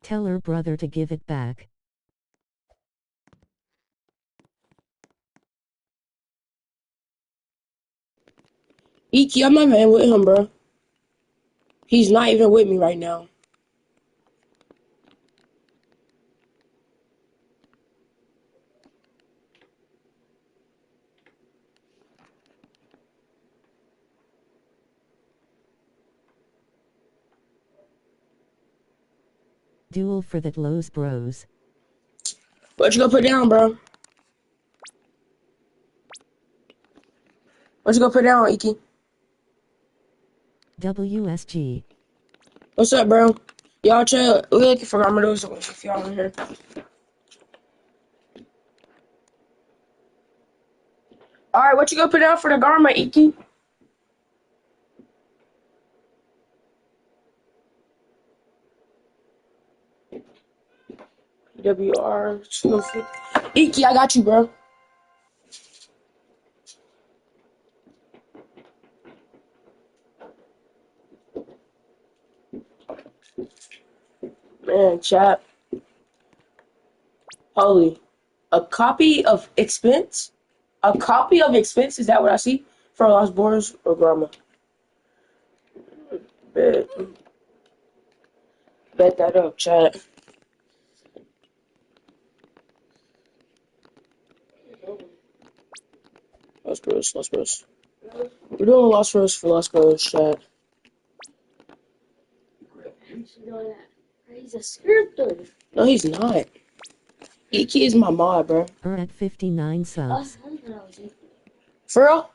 Tell her brother to give it back. Ky, I'm not even with him, bro. He's not even with me right now. Duel for that Lowe's bros. What you gonna put down, bro? What you gonna put down, Ky? WSG. What's up, bro? Y'all chill. We looking for Garma Duels if y'all in here. Alright, what you gonna put down for the Garma, Ky? WR 250. Ky, I got you, bro. Man, chat. Holy. A copy of expense? A copy of expense? Is that what I see? For Lost Boys or Garma? Bet that up, chat. Lost Bros, Lost Bros. We're doing Lost Bros for Lost Bros, chat. He's a scripter. No, he's not. Ky is my mod, bro. We're at 59 subs. For real?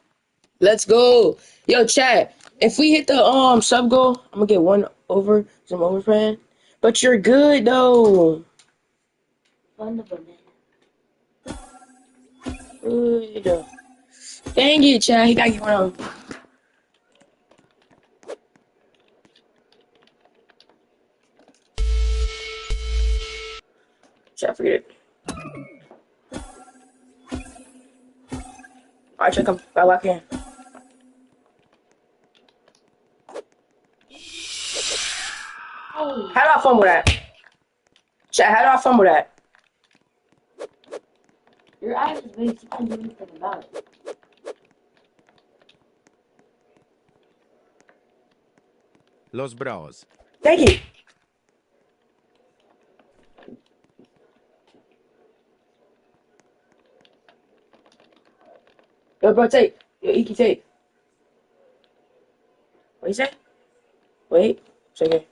Let's go. Yo, chat. If we hit the sub goal, I'm gonna get some overfan. But you're good though. Good. Dang it, chat. He gotta get one of them. Chat, forget it. Alright, check him. Got lock in. How do I fumble that? Chat, how do I fumble that? Your eyes is basically anything about it. Los Bros. Thank you. Yo, bro, take. Yo, Ky, take. What you say? Wait. Second.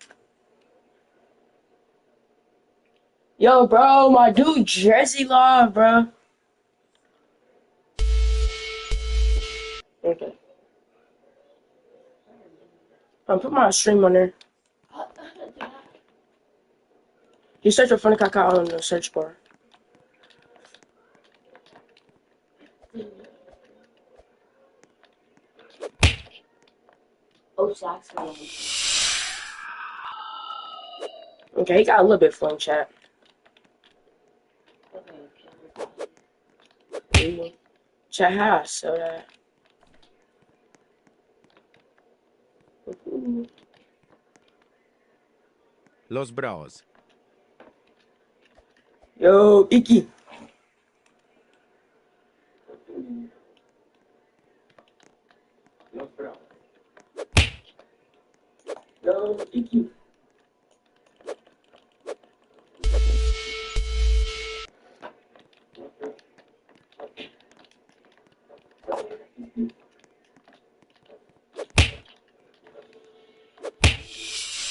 Yo, bro, my dude Jersey Love, bro. Okay. Put my stream on there. You search for Funny Kaka on the search bar. Oh, socks. Okay, he got a little bit fun, chat. Chat, how I sell that? Los Bros. Yo, Ky. Yo, Ky.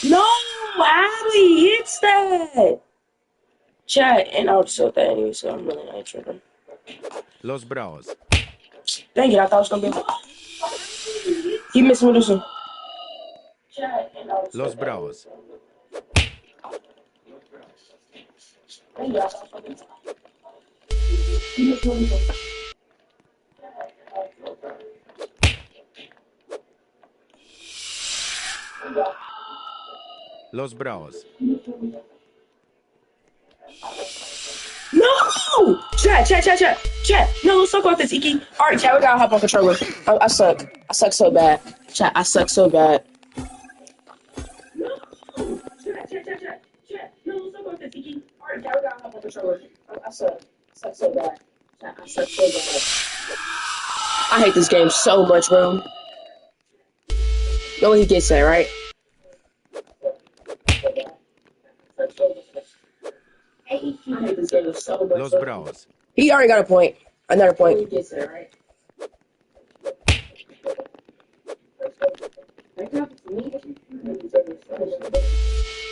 No, how he hits that? Chat, and I would have sold that anyway, so I'm really not tripping. Los Bros. Dang it, I thought it was gonna be. He missed me with this one. Chat, and I would have Los sold that anyway, Bros. so I'm really- Dang it, I thought it was gonna be. He missed me with this one. Los Bros. No! Chat. No, let's talk about this, Ky. Alright, chat, we gotta hop on controller. I suck. I suck so bad. Chat, I suck so bad. No! Chat. No, let's talk I suck. I suck so bad. I suck so bad. I hate this game so much, bro. No, he gets that, right? I hate this game so much. Los Bravos. He already got a point. Another point. He gets that, right?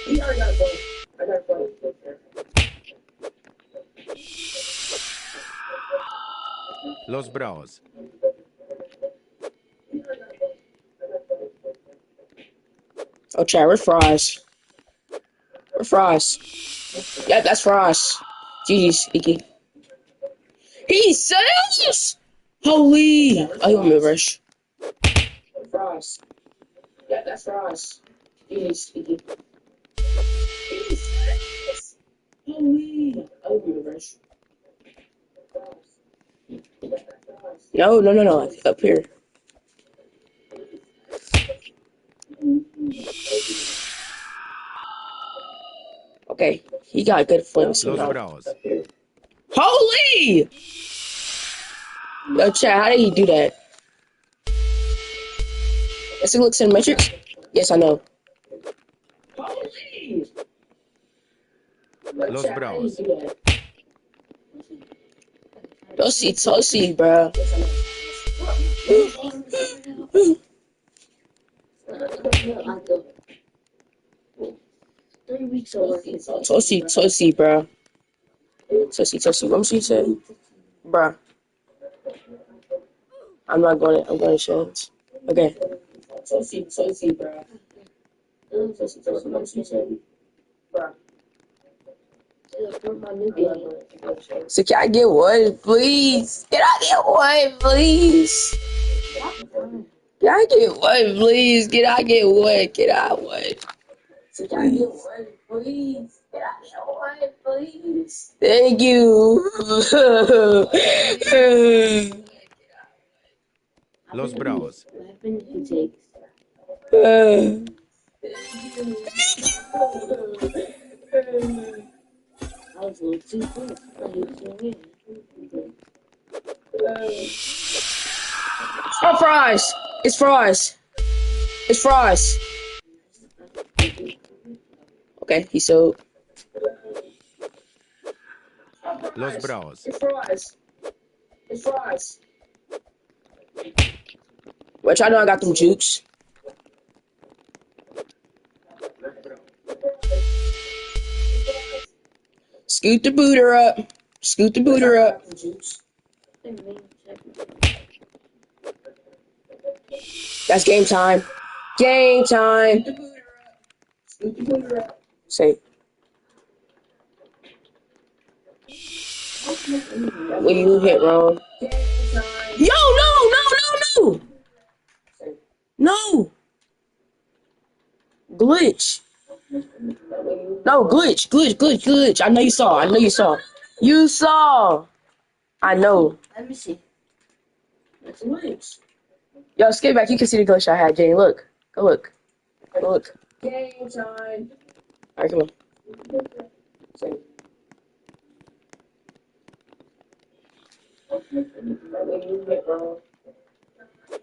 He already got a point. I got a point. Los Bravos. Oh, Chad, where's fries? Where's fries? Yeah, that's fries. GG's, Icky. He says! Holy! Oh, you want me to rush? Fries. Yeah, that's fries. GG's, Icky. He says! Holy! Oh, you want me to rush? No. Up here. Okay, he got good fluency Los now. Bravos. Holy! Yo, Chad, how did he do that? Does it look cinematrix? Yes, I know. Holy! Los Bravos. Toasty, bro. Toasty, bro. Toasty. What she said? Bruh. I'm going to Sheds. Okay. Toasty, bro. Toasty, what she said? Bruh. So can I get one, please? Can I get one, please? Can I get one, please? Can I get one? Can I one? So can I get one, please? Can I get one, please? Thank you. Los Bravos. Oh, fries! It's fries. It's fries. Okay, he's so. Los Bravos. It's fries. Which I know I got them jukes. Scoot the booter up. That's game time. Game time. Say. When you hit wrong. Yo, no. No. Glitch. No, glitch. I know you saw. You saw. I know. Let me see. That's glitch. Yo, skip back. You can see the glitch I had, Jane. Look. Go look. Game time. Alright, come on. Say.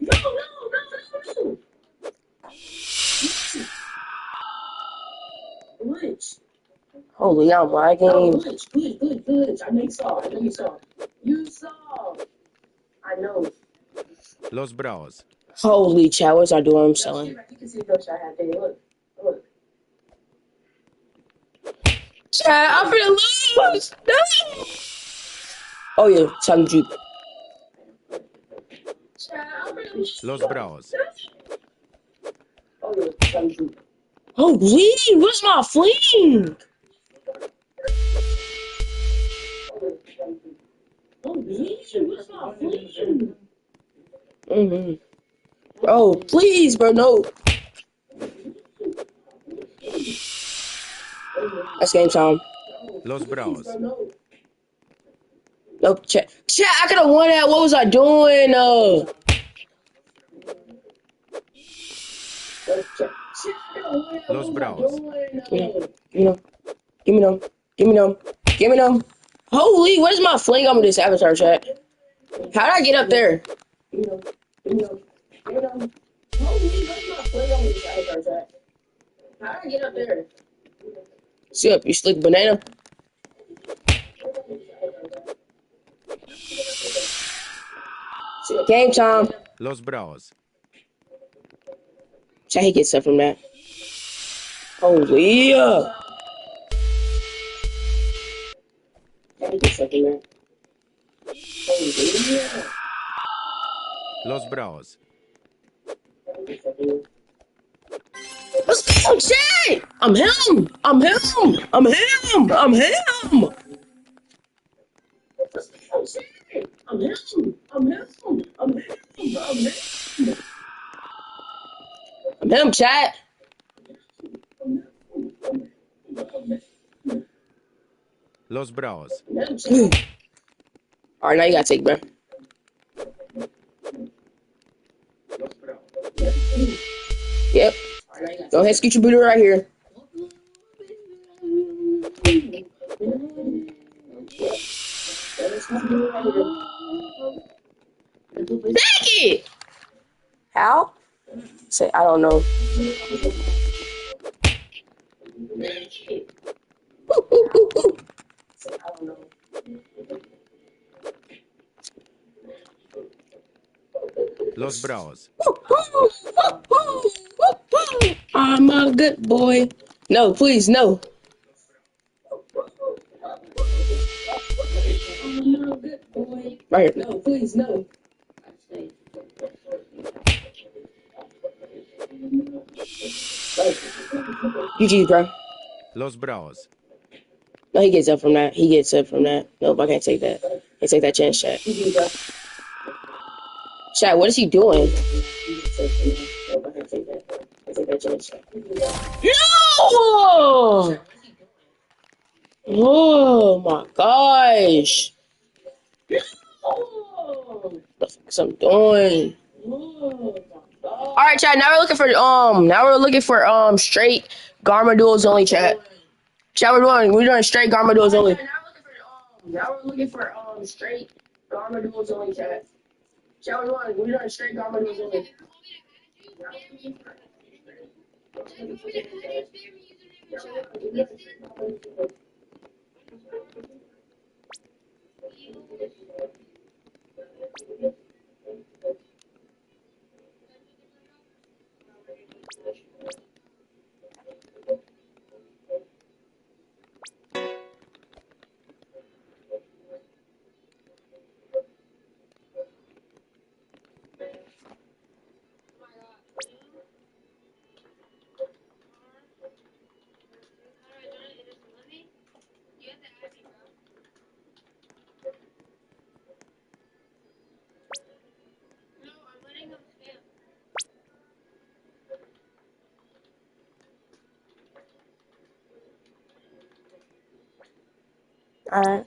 No. Glitch. Holy, I'm lagging. Glitch. I know you saw. You saw. I know. Los Bravos. Holy Chad, what's I doing? I'm selling. You can see the glitch I had there. Look. Chad, I'm finna lose. No. Oh yeah, time juke. Chad, I'm finna lose. Los Bravos. Oh yeah, time juke. Oh, Lee, where's my fling? Oh, Lee, where's my fling? Oh, please, bro, no. That's game time. Los Bravos. Nope, Chat, I could have won that. What was I doing? Los Bravos. Give me them. Give me them. Holy, what is my fling on this avatar chat? How did I get up there? How did I get up there? See up, you slick banana. Game time. Los Bravos. Chat, he gets stuff from that. Holy yeah. Chat, he gets stuff from that. Holy yeah. Los Bravos. Let's go, chat! I'm him! I'm him! I'm him! I'm him! Let's go, chat! I'm him! I'm him! I'm him! I'm him! I'm him, chat! Los Bravos. Alright, now you gotta take, bro. Yep. Go ahead, scoot your booty right here. Take it! How? Say, I don't know. Los Bravos. I'm a good boy. No, please, no. Right here. No, please, no. GG, bro. Los Bravos. No, he gets up from that. He gets up from that. Nope, I can't take that. Can't take that chance, chat. Chat, what is he doing? No! Oh my gosh. What the fuck is I'm doing? Alright, chat, now we're looking for straight Garma duels only, chat. Chat, we're doing straight Garma duels only. Now we're looking for straight Garma duels only, chat. Chat, we're doing straight Garma duels only. Alright.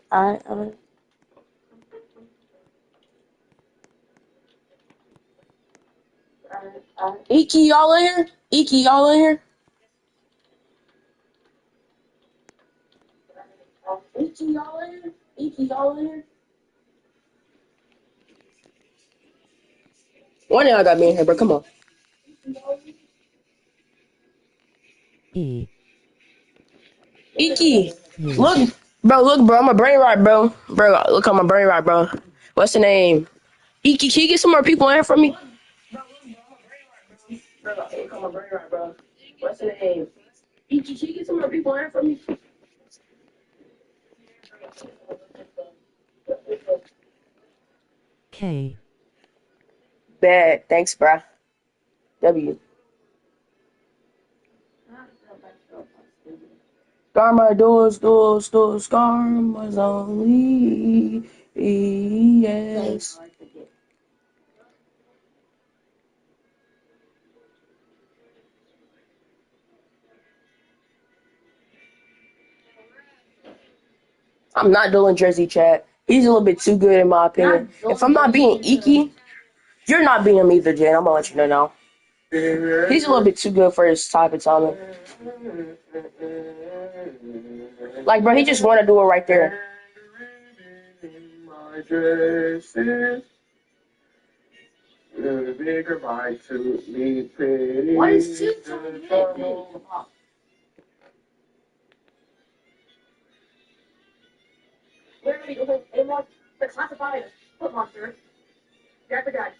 Iki, y'all in here? Iki, y'all in here? Iki, y'all in here? Iki, y'all in here? One of y'all got me in here, bro. Come on. E. Iki, U. look, bro. I'm a brain rot, bro. Bro, look on my brain rot, bro. What's the name? Iki, can you get some more people in here for me? Bro, look on my brain rot, bro. What's the name? Iki, can you get some more people in here for me? K. Bad. Thanks, bro. W. Garma duels, Garma's only. Yes. I'm not doing Jersey chat. He's a little bit too good in my opinion. If I'm not being Iki, you're not being him either, Jen. I'm gonna let you know now. He's a little bit too good for his type of timing. Like, bro, he just want to do it right there. My dresses, the bigger my suit me pretty. Why is suit so big? Literally, it was the classified foot monster. That's the guy.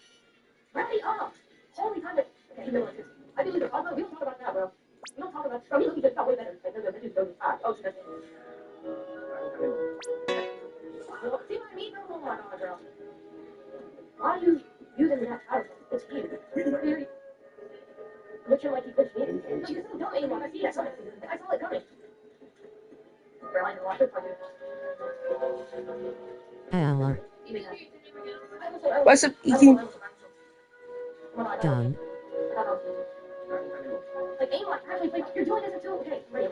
Ready up! Holy time it. Okay, you know what it is. I believe it. Although we don't talk about that, bro. We don't talk about. Bro, we look at that way better. Like, the dude goes fast. Oh, shit, that's it. See what I mean? No, oh my god, bro. Why are you using that title? It's cute. Clearly, looking like he pushed me. No, you don't know anymore. I see that coming. I saw it coming. Bro, I know. I should probably. Aller. What's up, Iki? Done. Like, aim lock, actually, like, you're doing this too. Okay, ready.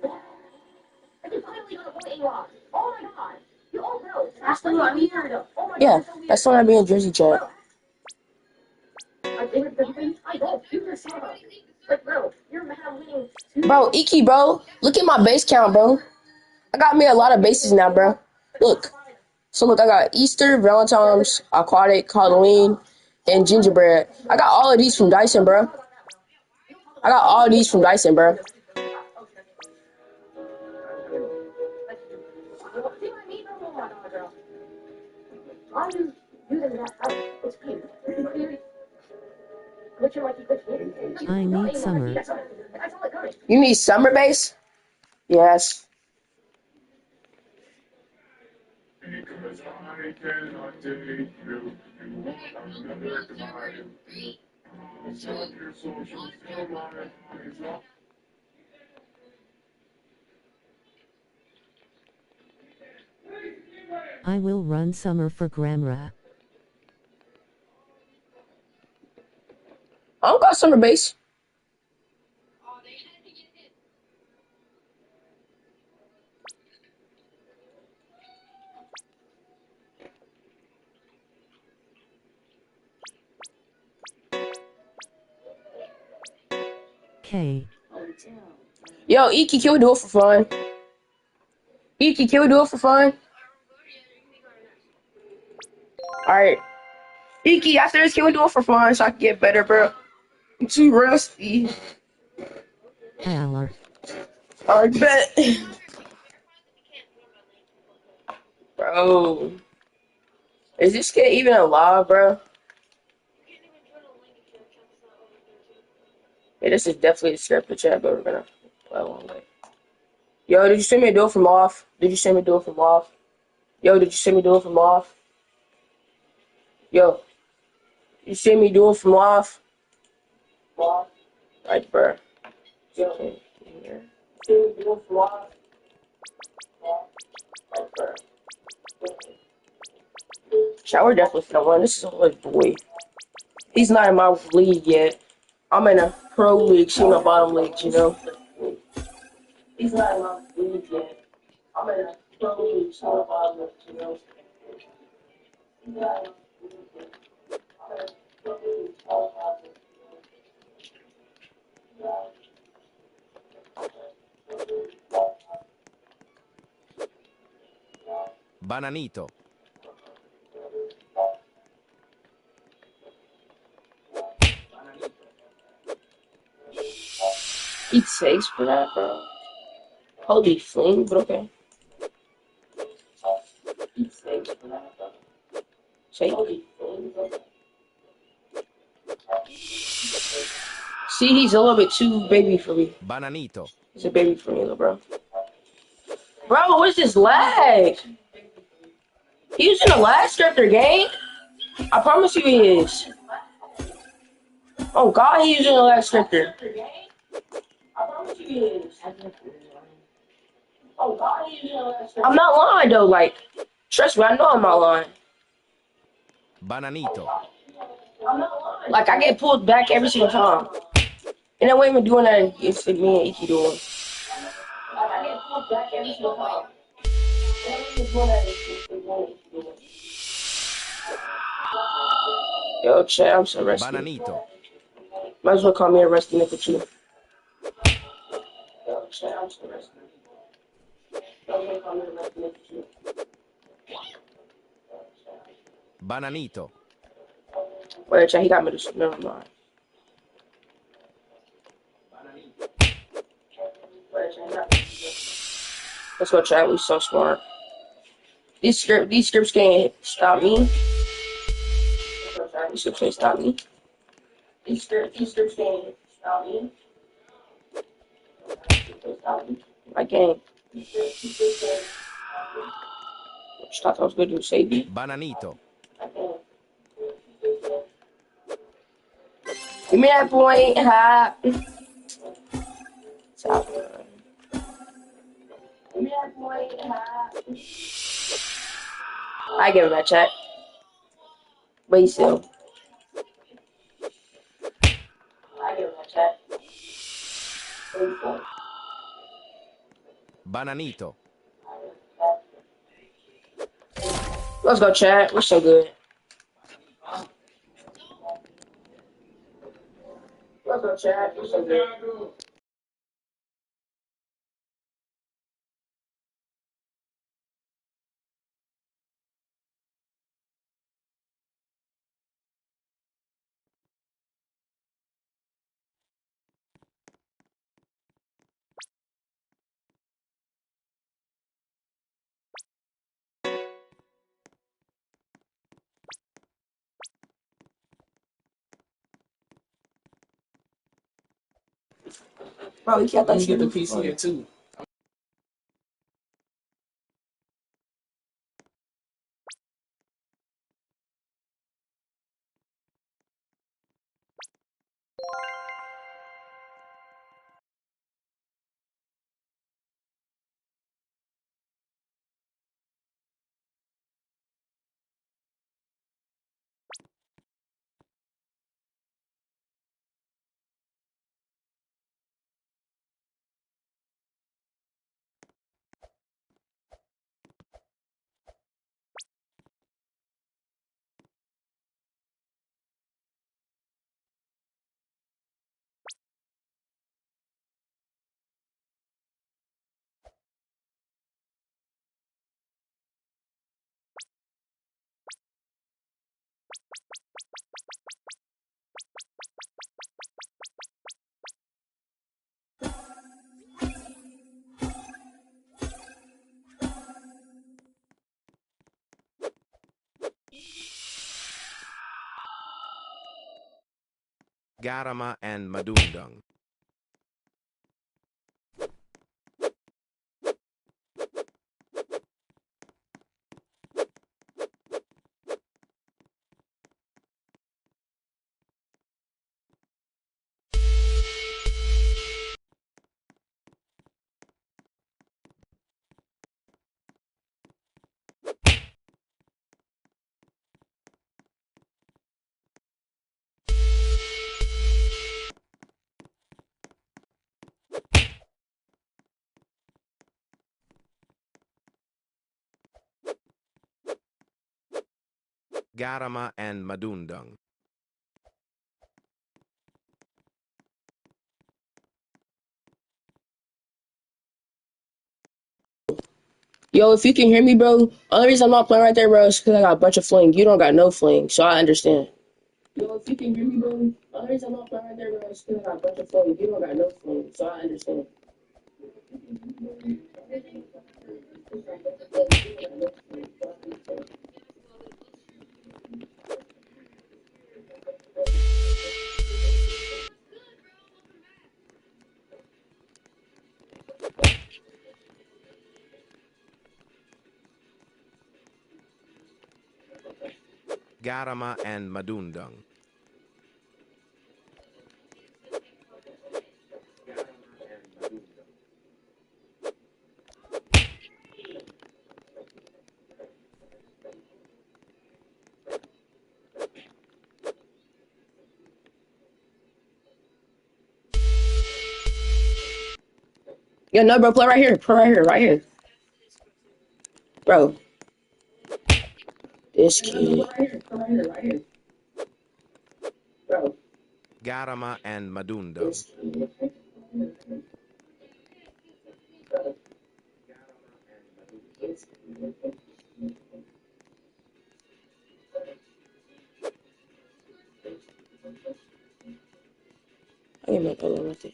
Like, you finally got a full aim lock. Oh my god. You all know. That's the one I'm here. Oh my god. Yeah, that's the one I be in Jersey chat. I don't. You just saw her. Like, bro, you're mad winning. Bro, Iki, bro, look at my base count, bro. I got me a lot of bases now, bro. Look. So look, I got Easter, Valentine's, Aquatic, Halloween, and Gingerbread. I got all of these from Dyson, bro. I got all of these from Dyson, bro. See what I mean? Oh my god, bro. Why are you using that title? It's cute. Clearly, looking like he pushed me. I need summer. I saw it coming. You need summer base? Yes. Because I cannot take you. You won't understand. It's not your social skill, my eyes up. I will run summer for Gramra. I don't got summer base. K. Yo, Iki, can we do it for fun? Iki, can we do it for fun? Alright. Iki, after this, can we do it for fun so I can get better, bro? I'm too rusty. Aller. Alright, bet. Bro. Is this kid even alive, bro? Yeah, this is definitely a scripted chat, but we're gonna play along with it. Yo, did you see me do it from off? Did you see me do it from off? Yo, did you see me do it from off? Yo, you see me do it from off? Right, bro. Yo, here. See me do it from off? Right, bro. Shower definitely finna win. This is a little boy. He's not in my league yet. I'm in a pro league, she's in my bottom league, you know? He's not in my league yet. I'm in a pro league, she's in my bottom league, you know? He's not in my league yet. I'm in a pro league, she's in my bottom league, you know? Bananito. He takes for that, bro. Holy fling, but okay. He takes for that, bro. Say holy fling, bro. See, he's a little bit too baby for me. Bananito. He's a baby for me, little bro. Bro, what's this lag? He using a lag scripter, gang. I promise you he is. Oh God, he's using a lag scripter. I promise you he is. Oh God, he's using a lag scripter. I'm not lying though. Like, trust me, I know I'm not lying. Bananito. I'm not lying. Like, I get pulled back every single time. And then we even doing that. It's me and Iki doing. Like, I get pulled back every single time. And then we even doing that. It's me and Iki doing. Yo, Chad, I'm so rusty. Bananito. Might as well call me a rusty nickel too. Yo, Chad, I'm so rusty. Bananito. Wait, chat, he got me to never mind. Let's go, chat. We so smart. These scripts can't stop me. These scripts can't stop me. These scripts can't stop me. I can't. Just thought that was good to save me. Bananito. Give me that point, ha. Stop. Give me that point, ha. I give him that chat. But he's still. I give him that chat. But he's still. Bananito. Let's go, chat. We're so good. Let's go, chat. We're so good. Bro, you can't let you get the PC here too. Garma and Madundang. Garma and Madundang. Yo, if you can hear me, bro, only reason I'm not playing right there, bro, is because I got a bunch of fling. You don't got no fling, so I understand. Yo, if you can hear me, bro, only reason I'm not playing right there, bro, is because I got a bunch of fling. You don't got no fling, so I understand. Garma and Madundang. Yo, no, bro, play right here. Play right here, right here. Bro, this kid. Right here. Bro, Garma and Madundang. this kid. I need my pillow right there.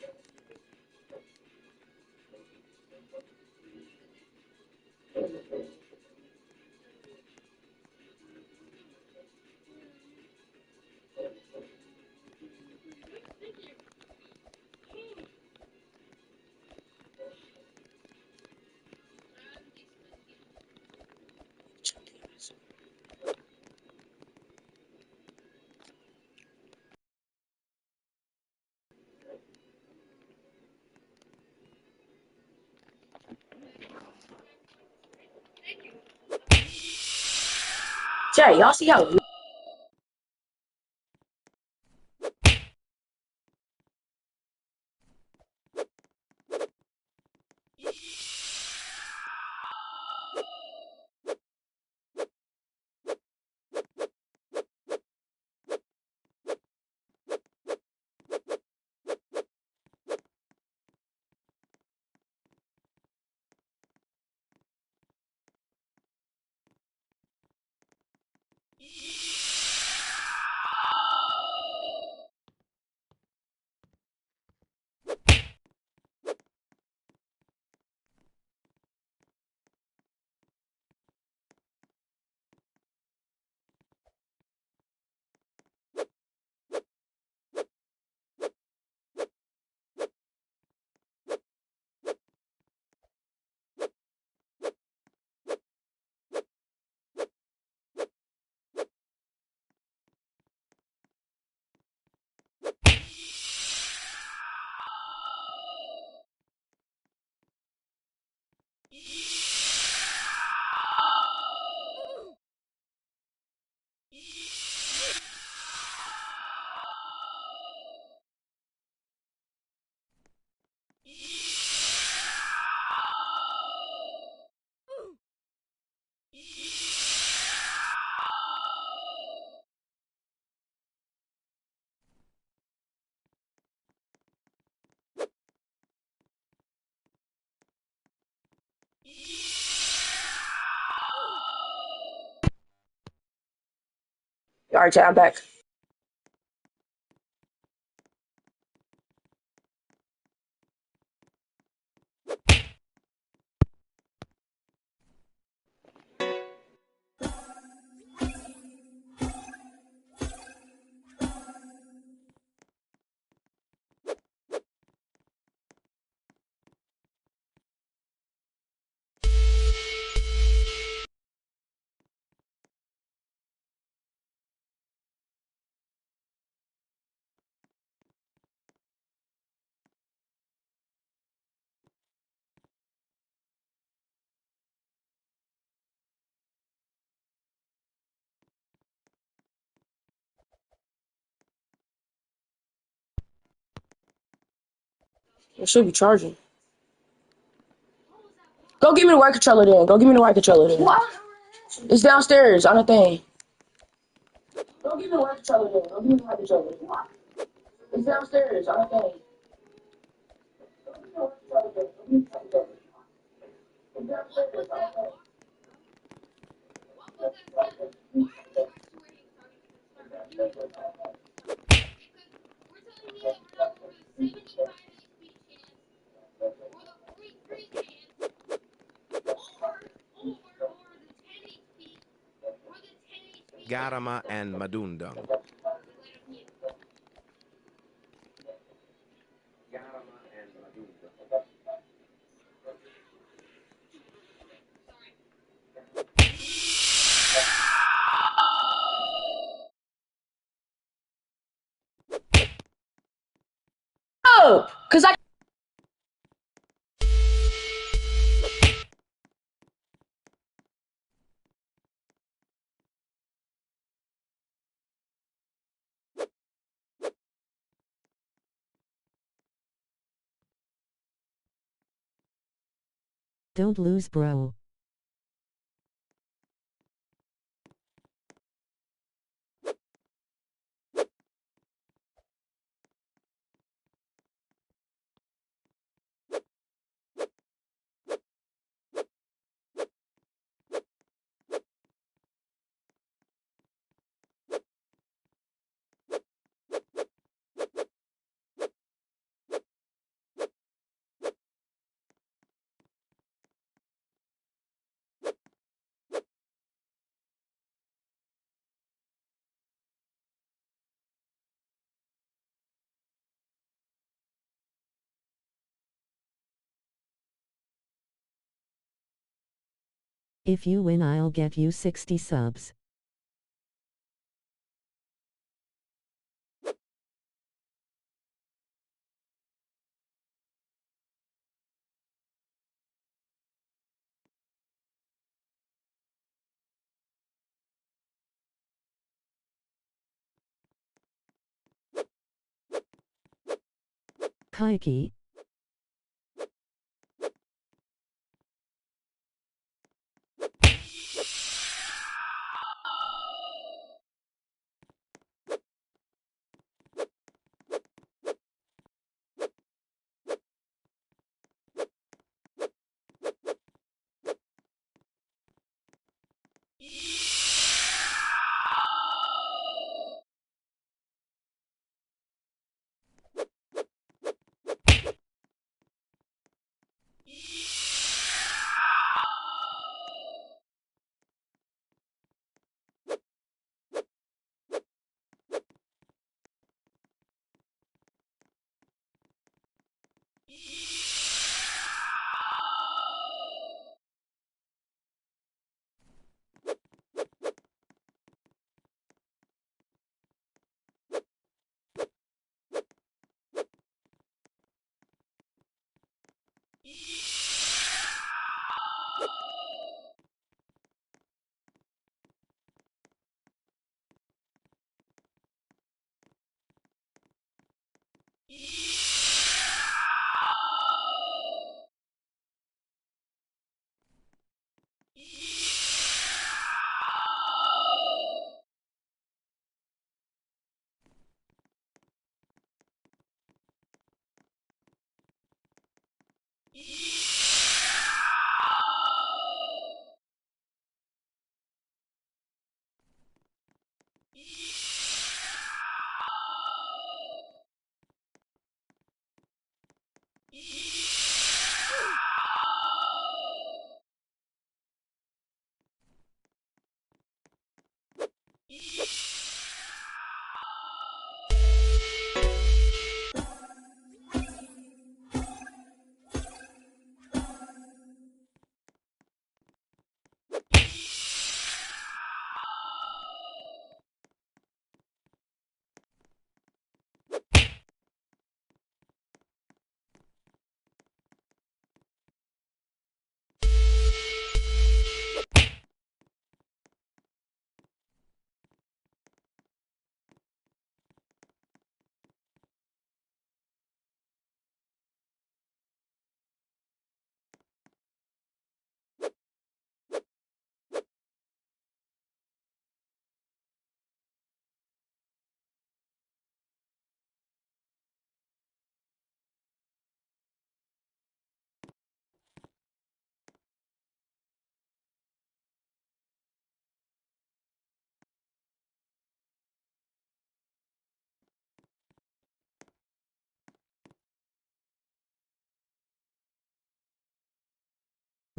Jay, y'all see how alright, Jay, I'm back. It should be charging. Go give me the white controller then. Go give me the white controller then. What? It's downstairs on the thing. Go give me the white controller then. Go give me the white controller. What? It's downstairs on the thing. It's downstairs on the thing. Garma and Madundang. Oh, cause I. Don't lose, bro. If you win, I'll get you 60 subs. Ky2.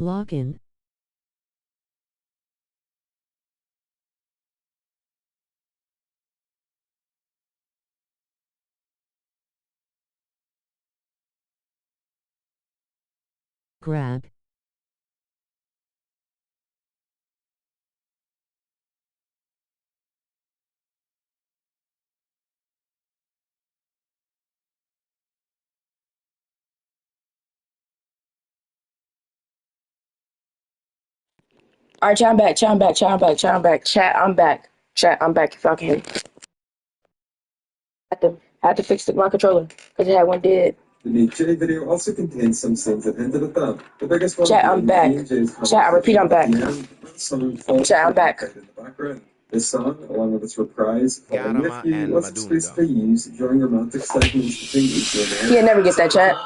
Login. Grab. All right, chat, I'm back. Chat, I'm back. Chat, I'm back. Chat, I'm back. Chat, I'm back. Chat, I'm back. If y'all can hear me, had to fix my controller because it had one dead. The Niche video also contains some scenes that ended up up. The biggest one Chat, I'm being back. D&J's Chat, I repeat, I'm back. song Falls Chat, I'm back. in the background. This song, along with its reprise, Falling With Garma You, and was exclusively used during romantic segments between each other. He'll never get that, chat.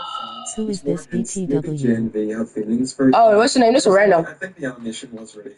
Who is this BTW? They have feelings for Oh, what's the name? This is random. I think the animation was ready.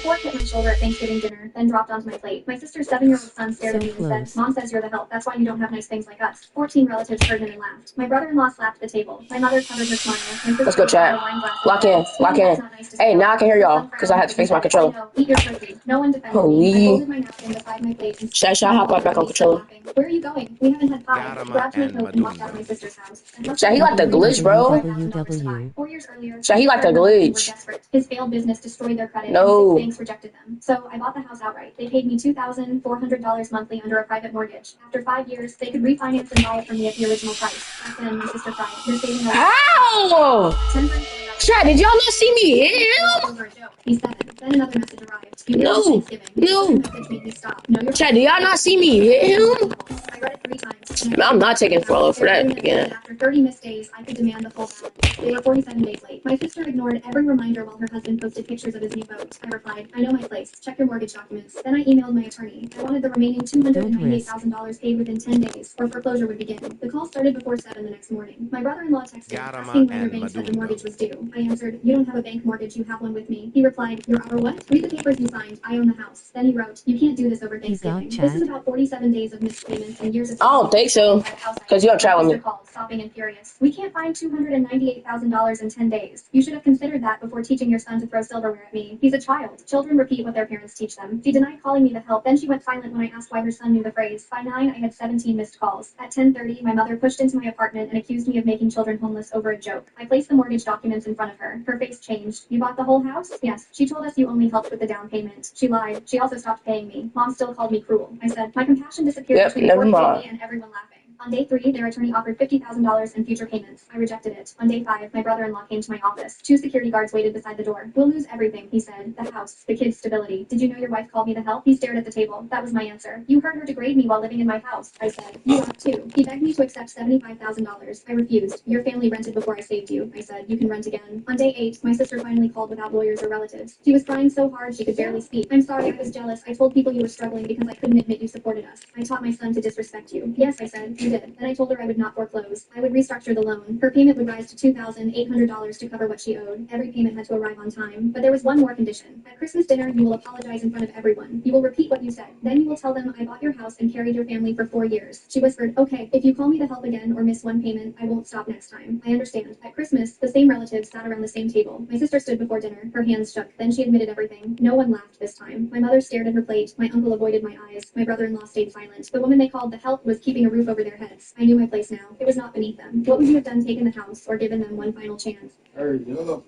fork hit my shoulder at Thanksgiving dinner, then dropped onto my plate. My sister's 7-year-old son stared at me and said, "Mom says you're the help. That's why you don't have nice things like us." 14 relatives heard him and laughed. My brother-in-law slapped the table. My mother covered her smile. Let's go, chat. Lock in. Lock in. Hey, now I can hear y'all because I had to fix my controller. Eat your turkey. No one defended me. I folded my napkin beside my plate and Chat, I hop back on controller. "Where are you going? We haven't had pie." Garma Grabbed my and coat and walked out of my Madunda. sister's house. Chat, he like the glitch, bro. WW. 4 years earlier, Chat, he like the glitch. his failed business destroyed their credit. No. And 6 banks rejected them. So I bought the house outright. They paid me $2,400 monthly under a private mortgage. After 5 years, they could refinance and buy it from me at the original price. Back then, my sister cried. They're saving us. Ow! 10 grand. Chat, did y'all not see me hit him? Over a joke. He's 7. Then another message arrived. You No. did Thanksgiving. No. Another message made me stop. No, you're Chat, did y'all not see me hit him? I read it 3 times. I'm not taking follow for that again. After 30 missed days, I could demand the full balance. They were 47 days late. My sister ignored every reminder while her husband posted pictures of his new boat. I replied, "I know my place. Check your mortgage documents." Then I emailed my attorney. I wanted the remaining $298,000 paid within 10 days, or foreclosure would begin. The call started before 7 the next morning. My brother-in-law texted, Garma asking when their and bank said the Madunda. mortgage was due. I answered, "You don't have a bank mortgage, you have one with me." He replied, "You're our what? Read the papers you signed. I own the house." Then he wrote, "You can't do this over He's out, Thanksgiving." Chad. This is about 47 days of missed payments and years of... I don't think so. Because you don't chat with me. Stopping and furious. "We can't find $298,000 in 10 days. You should have considered that before teaching your son to throw silverware at me. He's a child. Children repeat what their parents teach them." She denied calling me the help. Then she went silent when I asked why her son knew the phrase. By 9, I had 17 missed calls. At 10:30, my mother pushed into my apartment and accused me of making children homeless over a joke. I placed the mortgage documents in front of her. Her face changed. "You bought the whole house?" "Yes." "She told us you only helped with the down payment." She lied. She also stopped paying me. Mom still called me cruel. I said, "My compassion disappeared Yep, between never poor mind. baby and everyone laughing." On day 3, their attorney offered $50,000 in future payments. I rejected it. On day 5, my brother-in-law came to my office. 2 security guards waited beside the door. "We'll lose everything," he said. "The house, the kids' stability. Did you know your wife called me the help?" He stared at the table. That was my answer. "You heard her degrade me while living in my house," I said. "You ought too." He begged me to accept $75,000. I refused. "Your family rented before I saved you," I said. "You can rent again." On day 8, my sister finally called without lawyers or relatives. She was crying so hard she could barely speak. "I'm sorry, I was jealous. I told people you were struggling because I couldn't admit you supported us. I taught my son to disrespect you." "Yes," I said, "you did." Then I told her I would not foreclose. I would restructure the loan. Her payment would rise to $2,800 to cover what she owed. Every payment had to arrive on time. But there was one more condition. At Christmas dinner, you will apologize in front of everyone. You will repeat what you said. Then you will tell them I bought your house and carried your family for 4 years. She whispered, "Okay, if you call me the help again or miss one payment, I won't stop next time." I understand. At Christmas, the same relatives sat around the same table. My sister stood before dinner. Her hands shook. Then she admitted everything. No one laughed this time. My mother stared at her plate. My uncle avoided my eyes. My brother-in-law stayed silent. The woman they called the help was keeping a roof over their heads. I knew my place now. It was not beneath them. What would you have done taken the house or given them one final chance? Hurry up.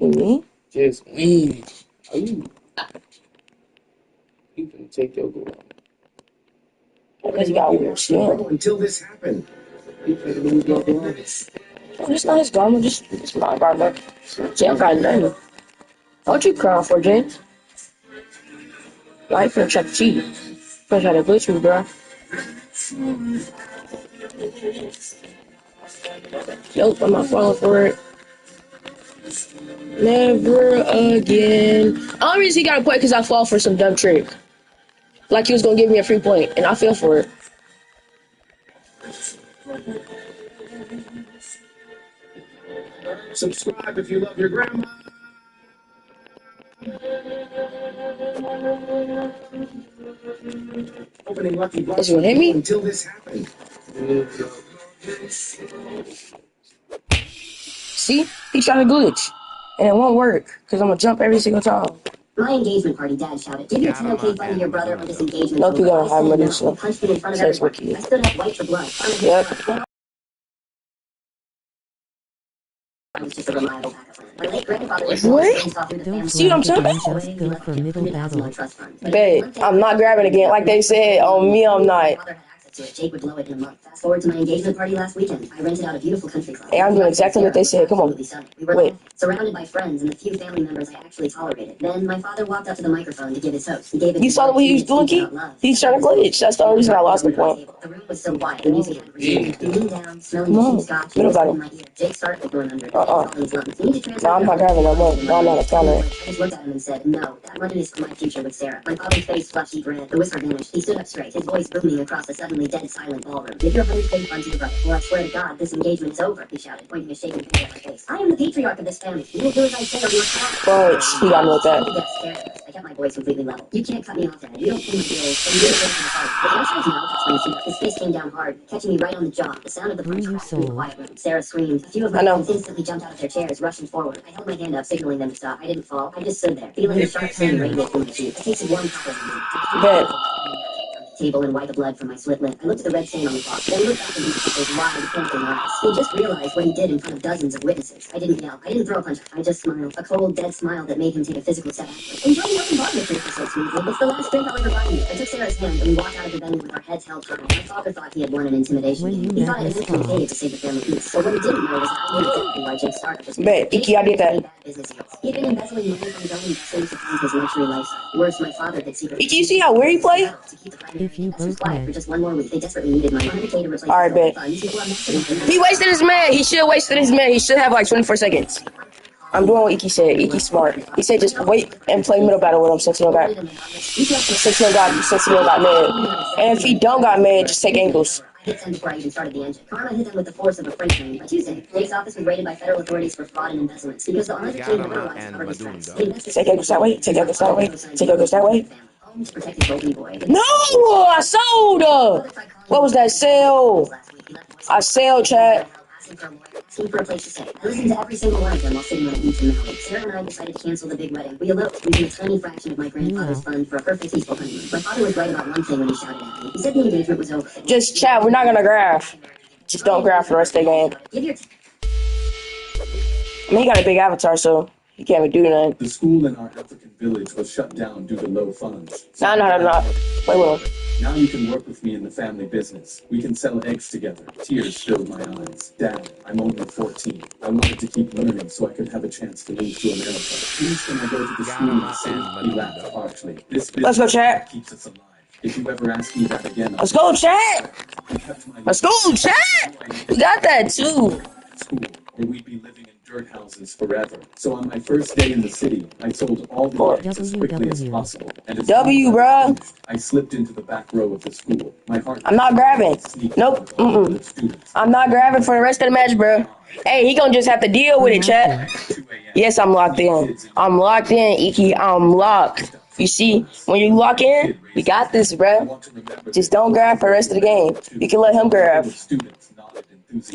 Me? Just leave. Are you? You can take your girl. Because you got weird skin. Bro, until this happened. You can lose your girl. Oh, it's not his Garma, just it's my Garma. Jay, I got nothing. What you crying for, Jay? I ain't finna try to cheat. Finna try to glitch me, bro. Nope, I'm not falling for it. Never again. Only reason he got a point because I fall for some dumb trick. Like he was gonna give me a free point, and I fell for it. Subscribe if you love your grandma. Opening lucky box. Is he gonna hit me? Until this happened. See? He tried to glitch. And it won't work, because I'm gonna jump every single time. My engagement party, Dad shouted. "Give your 10 okay finding your brother or this engagement?" Nope, you gotta have Medusa. He punched me in front of Says everyone. Wiki. I stood up white for blood. Yep. I was just a reliable backup plan. My late grandfather was What? based off through the Don't family. See what I'm grab saying? it and just go for middle battle. Trust fund. But Babe, I'm not grabbing again. Like they said, on me, I'm my not. father had access to it. Jake would blow it in a month. Fast forward to my engagement party last weekend. I rented out a beautiful country club. Hey, I'm doing exactly what they said. Come on. Absolutely stunning. We were Wait. surrounded by friends and the few family members I actually tolerated. Then my father walked up to the microphone to give his toast. He gave it You saw the way he was doing, Key? He's trying to glitch. That's the only reason I lost the point. The room was so quiet. The music had resumed. He leaned down, smelling No. the scotch, Middle and whispered battle. in my ear. Jake started with 100. Uh-uh. All in his lungs. You need to transfer No, I'm not that. grabbing no more. No, I'm not a counter. I just looked at him and said, "No, that money is for my future with Sarah." My father's face flushed deep red. The whisper vanished. He stood up straight, his voice booming across the suddenly shockingly dead silent ballroom. Give your 100 funds to your brother, or I swear to God, this engagement is over, he shouted, pointing a shaking finger at my face. I am the patriarch of this family. You will do as I say or you are cut off. Fudge, he got me with that. I kept my voice completely level. You can't cut me off, Dad. You don't pay my bills, and you didn't break my heart. But the answer is no, explained Sheila. His fist came down hard, catching me right on the jaw. The sound of the punch Who you cracked through the sold? quiet room. Sarah screamed. A few of my friends instantly jumped out of their chairs, rushing forward. I held my hand up, signaling them to stop. I didn't fall. I just stood there, feeling the sharp pain radiate through my cheek. I tasted warm chocolate in my Bet. table and wipe the blood from my slit lip. I looked at the red stain on the cloth, then looked back at him with those wide, twinkling eyes. He just realized what he did in front of dozens of witnesses. I didn't yell. I didn't throw a punch. I just smiled. A cold, dead smile that made him take a physical step backward. Enjoy the open bar with me, I said smoothly. It's the last drink I'll ever buy you. I took Sarah's hand and we walked out of the venue with our heads held high. My father thought he had won an intimidation When game. you He met thought I had Miss been Bob. paid to save the family peace. But what he didn't know was that I knew exactly why Jake's startup was Bet, Iki, I did that. business deals. He had been embezzling money from his own investments to fund his luxury lifestyle. Worse, my father had secretly... Iki, you see how weird he play? If you both for met, just one more week, they desperately needed my 100K to replace Alright, bet. funds. People have massive He wasted his man. He should have wasted his man. He should have like 24 seconds. I'm doing what Iki said. Iki's smart. He said just wait and play middle battle with him since he don't got mad. And if he don't got mad, just take angles. I hit them before I even started the engine. Garma hit them with the force of a freight train. By Tuesday, Jake's office was raided by federal authorities for fraud and embezzlement because the 100K Garma otherwise and covered his tracks. Madunda. Take angles that way. Take angles that way. Take angles that way. Home to protect his baby boy. No, I sold. What was that sale? I sell, chat. Asking for a place to stay. I listened to every single one of them while sitting on a beach in Maui. Sarah and I decided to cancel the big wedding. We eloped using a tiny fraction of my grandfather's fund for a perfect peaceful honeymoon. My father was right about one thing when he shouted at me. He said the engagement was over. Just chat. We're not gonna graph. Just don't graph for the rest of the game. Give your I mean, he got a big avatar, so he can't even do nothing. The school in our African village was shut down due to low funds. No. Wait, wait. Now you can work with me in the family business. We can sell eggs together. Tears filled my eyes. Dad, I'm only 14. I wanted to keep learning so I could have a chance to move to America. Please, can I go to the school in the city? He laughed harshly. This Let's go, chat. keeps us alive. If you ever ask me that again, Let's go, chat. Let's go, chat. We got that too. School, or we'd be living in dirt houses forever. So on my first day in the city, I sold all the eggs as quickly as possible. And as W, soon as bruh. I slipped into the back row of the school. My heart. I'm not grabbing. Nope. I'm not grabbing for the rest of the match, bro. Hey, he gonna just have to deal with it, chat. Yes, I'm locked in. I'm locked in, Iki. I'm locked. You see, when you lock in, we got this, bro. Just don't grab for the rest of the game. You can let him grab.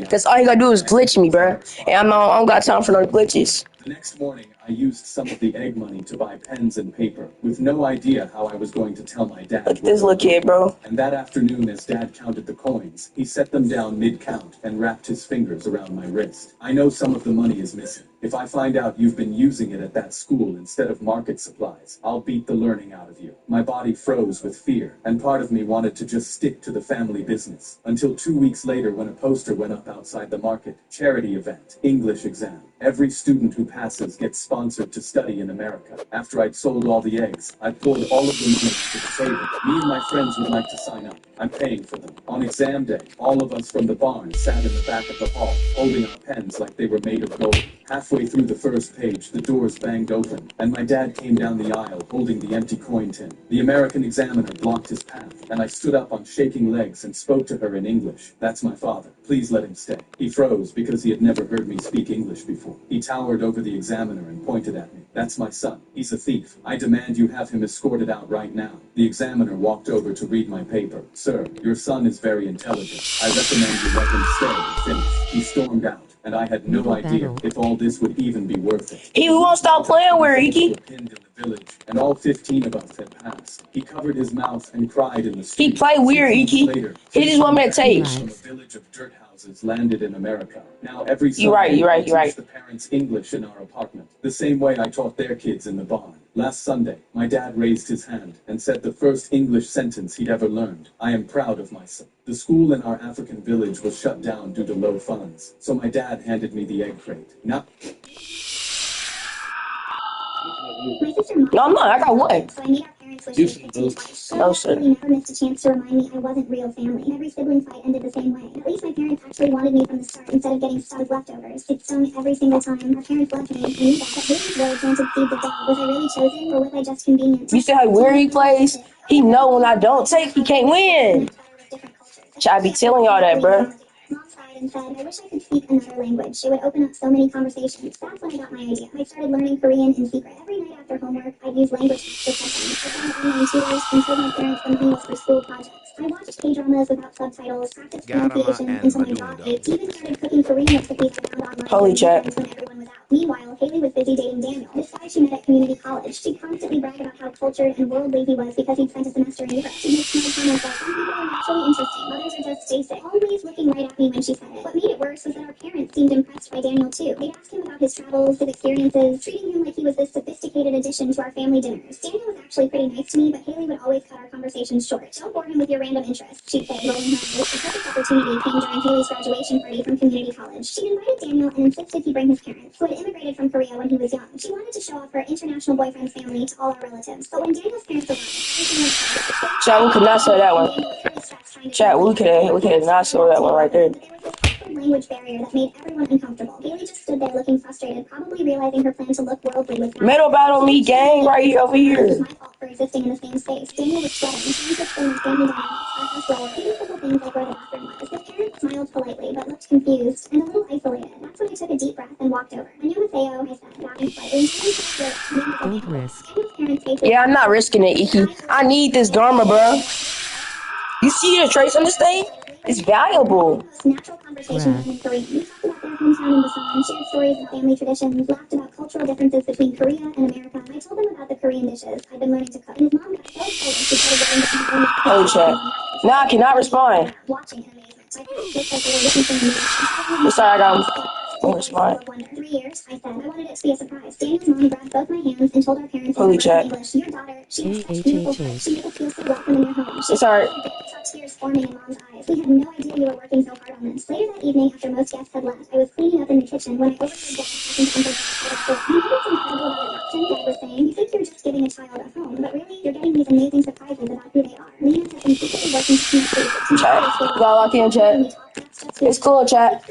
Cause all he gotta do is glitch me, bro. And I don't got time for no glitches. The next morning, I used some of the egg money to buy pens and paper, with no idea how I was going to tell my dad. Look at this little kid, bro. And that afternoon, as Dad counted the coins, he set them down mid-count and wrapped his fingers around my wrist. I know some of the money is missing. If I find out you've been using it at that school instead of market supplies, I'll beat the learning out of you. My body froze with fear, and part of me wanted to just stick to the family business. Until 2 weeks later, when a poster went up outside the market. Charity event, English exam. Every student who passes gets sponsored to study in America. After I'd sold all the eggs, I poured all of the money into the table. Me and my friends would like to sign up. I'm paying for them. On exam day, all of us from the barn sat in the back of the hall, holding our pens like they were made of gold. Halfway through the first page, the doors banged open, and my dad came down the aisle holding the empty coin tin. The American examiner blocked his path, and I stood up on shaking legs and spoke to her in English. That's my father. Please let him stay. He froze because he had never heard me speak English before. He towered over the examiner and pointed at me. That's my son. He's a thief. I demand you have him escorted out right now. The examiner walked over to read my paper. Sir, your son is very intelligent. I recommend you let him stay and finish. He stormed out, and I had no idea if all this would even be worth it. He won't stop playing with Iki. Pinned in the village, and all 15 of us had passed. He covered his mouth and cried in the street. He play weird, 6 months Iki. later, He just want me to take. from a village of dirt houses landed in America. Now every You're right, Sunday, you're right, I you're teach the parents English in our apartment, the same way I taught their kids in the barn. Last Sunday, my dad raised his hand and said the first English sentence he'd ever learned. I am proud of my son. The school in our African village was shut down due to low funds, so my dad handed me the egg crate. My sister No, I'm not. I got one. So I made our parents wish No, sir. They never missed a chance to remind me I wasn't real family. Every sibling fight ended the same way. At least my parents actually wanted me from the start instead of getting stuck with leftovers. It stung every single time. Our parents left me. I knew that. But whose word planted seed the dog? Was I really chosen, or was I just convenient? You see how weird he plays? He know when I don't take, he can't win. I be telling y'all that, bro. Mom sighed and said, I wish I could speak another language. It would open up so many conversations. That's when I got my idea. I started learning Korean in secret. Every night after homework, I'd use language apps to check in. I found online tutors and told my parents when he was for school projects. I watched K-dramas without subtitles, practiced Garma pronunciation and until my jaw Madundam. ached, even started cooking Korean recipes I found online Holy during chat. weekends when everyone was out. Meanwhile, Haley was busy dating Daniel, this guy she met at community college. She'd constantly brag about how cultured and worldly he was because he'd spent a semester in Europe. She'd make small comments like, some people are naturally interesting, others are just basic, always looking right at me when she said it. What made it worse was that our parents seemed impressed by Daniel too. They'd ask him about his travels, his experiences, treating him like he was this sophisticated addition to our family dinners. Daniel was actually pretty nice to me, but Haley would always cut our conversations short. Don't bore him with your random interests, she'd say, rolling her eyes. The perfect opportunity came during Haley's graduation party from community college. She'd invited Daniel and insisted he bring his parents, who had immigrated from Korea when he was young. She wanted to show off her international boyfriend's family to all our relatives. But when Daniel's parents arrived, everything went south. Chat, we could not say that one. Daniel was really stressed trying to Chat, we could not say that one right there. but there was this awkward language barrier that made everyone uncomfortable. Haley just stood there looking frustrated, probably realizing her plan to look worldly was Metal battle me, gang, right here over It here. was my fault for existing in the same space. Daniel was sweating, trying to explain his family dynamics, slower. Even simple things like where the bathroom was. His parents smiled politely, but looked confused and a little isolated. That's when I took a deep breath and walked over. Annyeonghaseyo, I said, laughing slightly. Don't risk. Daniel's parents faces Yeah, I'm not risking it, Iki. I need this Garma, bro. You see the trace on this thing? It's valuable. natural conversation with him in Korean. We talked about their hometown in Busan, shared stories of family traditions, laughed about cultural differences between Korea and America. I told him about the Korean dishes I'd been learning to cook, and his mom got so excited she started getting to my own. Holy chat. Nah, I cannot respond. Watching in amazement. My parents looked like they were witnessing a miracle. I'm sorry, I don't respond. 3 years, I said. I wanted it to be a surprise. Daniel's mom grabbed both my hands and told our parents Holy in chat. English, your daughter, she has such beautiful heart. She made us feel so welcome in their home. It's alright. I saw tears forming in Mom's eyes. We had no idea you were working so hard on this. Later that evening, after most guests had left, I was cleaning up in the kitchen when I overheard Dad talking to Uncle Dad. You know what's incredible about adoption? Dad was saying, you think you're just giving a child a home, but really, you're getting these amazing surprises about who they are. Leanne has been secretly working to connect with Chat. You gotta lock in, chat. It's cool, chat.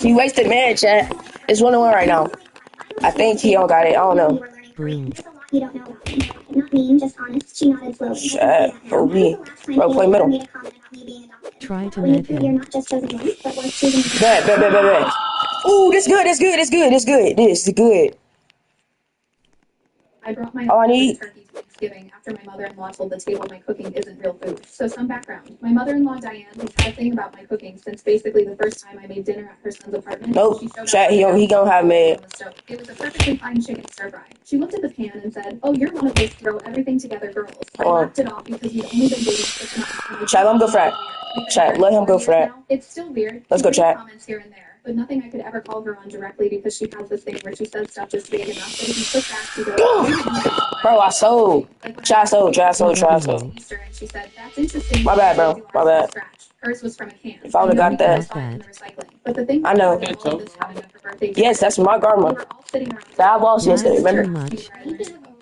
He wasted man, chat. It's 1-1 right now. I think he don't got it. I don't know. Boom. You don't know about me. Not mean, just honest. She nodded slowly. Chat. OB. Bro, play middle. Try to When you net prove you're him. not just chosen once, but worth choosing. Bet. Ooh, this good. This is good. I brought my All I need. turkey to Thanksgiving after my mother-in-law told the table my cooking isn't real food. So some background. My mother-in-law Diane has had a thing about my cooking since basically the first time I made dinner at her son's apartment. Nope. She showed Chat, up he gonna have mad. on the stove. It was a perfectly fine chicken stir fry. She looked at the pan and said, "Oh, you're one of those throw everything together girls." I Hold on. laughed it off because we'd only been dating 6 months. Chat, let him go for that. Chat, let him go for that. It's still weird. Let's She go, made chat. Comments here and there, but nothing I could ever call her on directly because she has this thing where she says stuff just big enough that if you push back, she goes, Bro, I sold. Try sold. Easter, and she said, "That's interesting." My bad, bro. My bad. Hers was from a can. If I would've got that. In the recycling. But the thing I know. about all of this happening on her birthday, Yes, that's my we Garma. were all sitting around. That I lost yesterday, Too remember? much.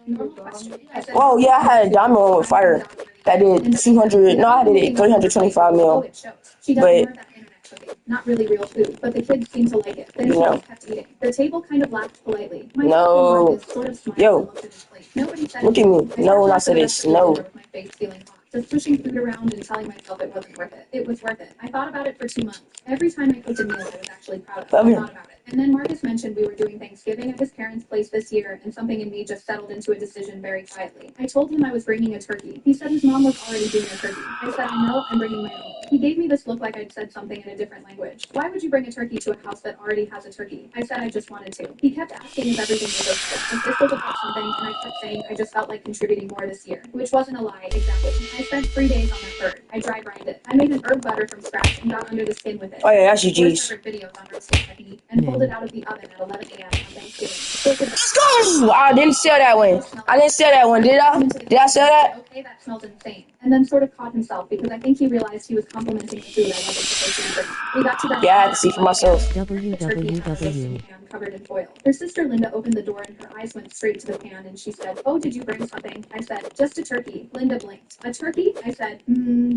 Normal question. I said, Whoa, yeah, I had a diamond one with fire. That did 200. No, I did it 325 Oh, mil. it shows. She does But- more of that internet cooking. Not really real food, but the kids seem to like it. Then she No. just kept eating. Their table kind of laughed politely. My No. Marcus sort of smiled Yo. and looked at his plate. Nobody said Look at me. anything. No, sat when I down say for the this, rest of the no. dinner with my face feeling hot. Just pushing food around and telling myself it wasn't worth it. It was worth it. I thought about it for 2 months. Every time I cooked a meal, I was actually proud of it. I Love you. thought about it. And then Marcus mentioned we were doing Thanksgiving at his parents' place this year, and something in me just settled into a decision very quietly. I told him I was bringing a turkey. He said his mom was already doing a turkey. I said, I know, I'm bringing my own. He gave me this look like I'd said something in a different language. Why would you bring a turkey to a house that already has a turkey? I said I just wanted to. He kept asking if everything was okay, if this was about something, and I kept saying I just felt like contributing more this year, which wasn't a lie, exactly. I spent 3 days on that bird. I dry brined it. I made an herb butter from scratch and got under the skin with it. Oh, yeah, that's Or GG's. separate videos on roasting the meat and pulled it out of the oven at 11 a.m. on Thanksgiving. Let's go! I didn't sell that one. Did I? Did I sell that? Okay, that smells insane. And then sort of caught himself because I think he realized he was complimenting the food I wasn't supposed to be bringing. We got to that. Yeah, I had to see for myself. www. Covered in foil. Her sister Linda opened the door and her eyes went straight to the pan and she said, "Oh, did you bring something?" I said, "Just a turkey." Linda blinked. "A turkey?" I said,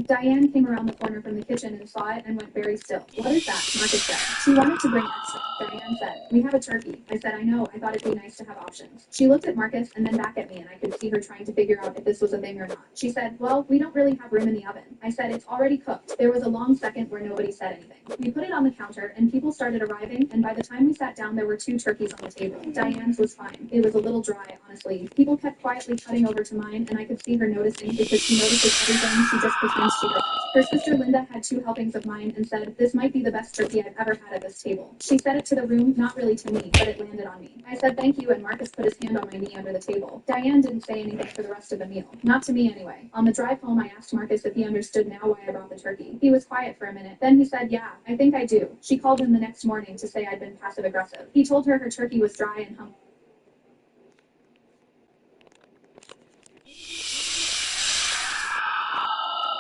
Diane came around the corner from the kitchen and saw it and went very still. "What is that?" Marcus said. She wanted to bring extra. Diane said, "We have a turkey." I said, "I know. I thought it'd be nice to have options." She looked at Marcus and then back at me, and I could see her trying to figure out if this was a thing or not. She said, "Well, we don't really have room in the oven." I said, "It's already cooked." There was a long second where nobody said anything. We put it on the counter, and people started arriving, and by the time we sat down, there were 2 turkeys on the table. Diane's was fine. It was a little dry, honestly. People kept quietly cutting over to mine, and I could see her noticing because she notices everything. She just pretends she doesn't. Her sister Linda had 2 helpings of mine and said, "This might be the best turkey I've ever had at this table." She said it to the room, not really to me, but it landed on me. I said thank you, and Marcus put his hand on my knee under the table. Diane didn't say anything for the rest of the meal. Not to me, anyway. On the drive home, I asked Marcus if he understood now why I brought the turkey. He was quiet for a minute. Then he said, "Yeah, I think I do." She called him the next morning to say I'd been passive-aggressive. He told her her turkey was dry and hung.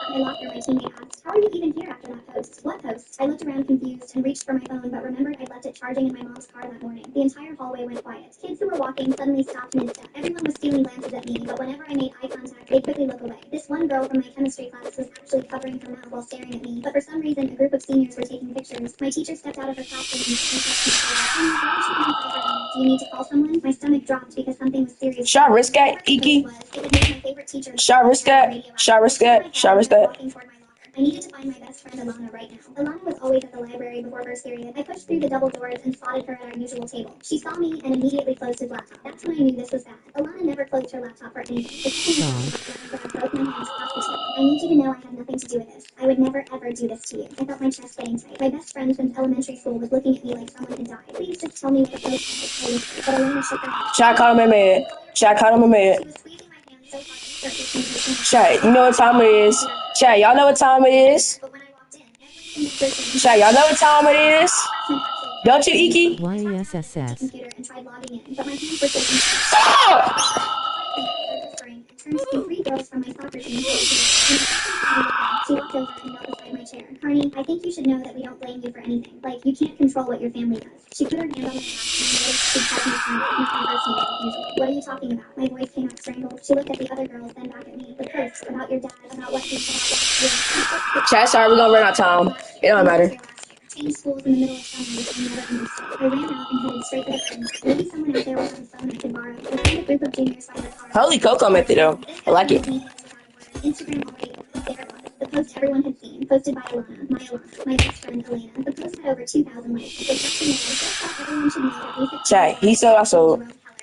My locker, my teammate asked, "How are you even here after that post?" "What post?" I looked around confused and reached for my phone, but remembered I'd left it charging in my mom's car that morning. The entire hallway went quiet. Kids who were walking suddenly stopped mid-step. Everyone was stealing glances at me, but whenever I made eye contact, they'd quickly look away. This one girl from my chemistry class was actually covering her mouth while staring at me, but for some reason, a group of seniors were taking pictures. My teacher stepped out of her classroom and touched me. Why don't you even try for a minute? Do you need to call someone? My stomach dropped because something was serious. Should I risk that, Iki? Should I risk that? Should I risk that? Should I risk that? I needed to find my best friend Alana right now. Alana was always at the library before first period. I pushed through the double doors and spotted her at our usual table. She saw me and immediately closed his laptop. That's when I knew this was bad. Alana never closed her laptop for anything. The second I both my hands across the table. "I need you to know I had nothing to do with this. I would never ever do this to you." I felt my chest getting tight. My best friend since elementary school was looking at me like someone had died. "Please just tell me what the post was," I whispered. But Alana shook her head. Should I call him in bed? Should I call him in bed? She was squeezing my hand so hard it hurt between her Chat, you know what time it is? Chat, y'all know what time it is? But when I walked in, every single person Chat, y'all know what time it is? Don't you, Iki? YSSS. computer and tried logging in, but my hands were shaking. Stop! Turned to 3 girls from my soccer team. She walked over and knelt beside my chair. "Carney, I think you should know that we don't blame you for anything. Like, you can't control what your family does." She put her hand on my lap and I noticed she'd called me Carney, not my first name like usual. "What are you talking about?" My voice came out strangled. She looked at the other girls, then back at me. "The post about your dad, about what he said about last year." Chat, sorry, we're gonna run out of time. It don't matter. Change schools in the middle of summer, which I never understood. I ran out and headed straight for the curtain. Maybe someone out there will have a phone I could borrow. I found a group of juniors by their car. Holy cocoa method, though. I like it. Instagram already there it was. The post everyone had seen, posted by Alana, my best friend Elena. The post had over 2,000 likes. The section was, "Just thought everyone should know that Lisa Chat, he said also.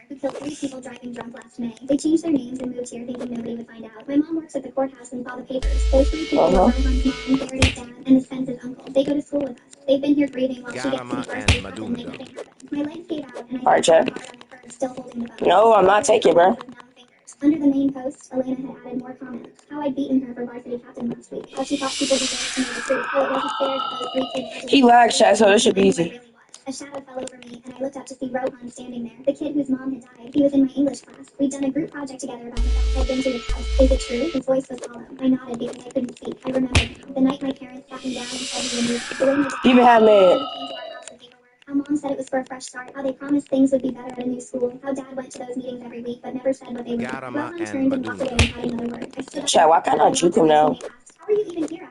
who killed 3 people driving drunk last May. They changed their names and moved here thinking nobody would find out. My mom works at the courthouse and saw the papers. Those 3 people were Rohan's mom, Verity's dad, and his Spence's uncle. They go to school with us. They've been here grieving while she gets to Garma the and first week and make Madunda. nothing happen. My legs gave out and I Alright, sat chat. hard on the curb, still holding the bow. No, I'm not taking, bro. With numb fingers. Under the main post, Elena had added more comments. How I'd beaten her for varsity captain last week. How she thought people deserved to know the truth. How it wasn't fair that those 3 kids... He lags, chat, so this should be easy. A shadow fell over me, and I looked up to see Rohan standing there, the kid whose mom had died. He was in my English class. We'd done a group project together about how I'd been to his house. Is it true? His voice was hollow. I nodded because I couldn't speak. I remembered now. The night my parents sat me down and told me the news. The way my dad Even had mad. came to our house with paperwork. How mom said it was for a fresh start. How they promised things would be better at a new school. How dad went to those meetings every week, but never said what they would do. Garma Rohan and turned and walked away Madunda. without another word. I stood up. Chat, why can't I juke him now? How are you even here?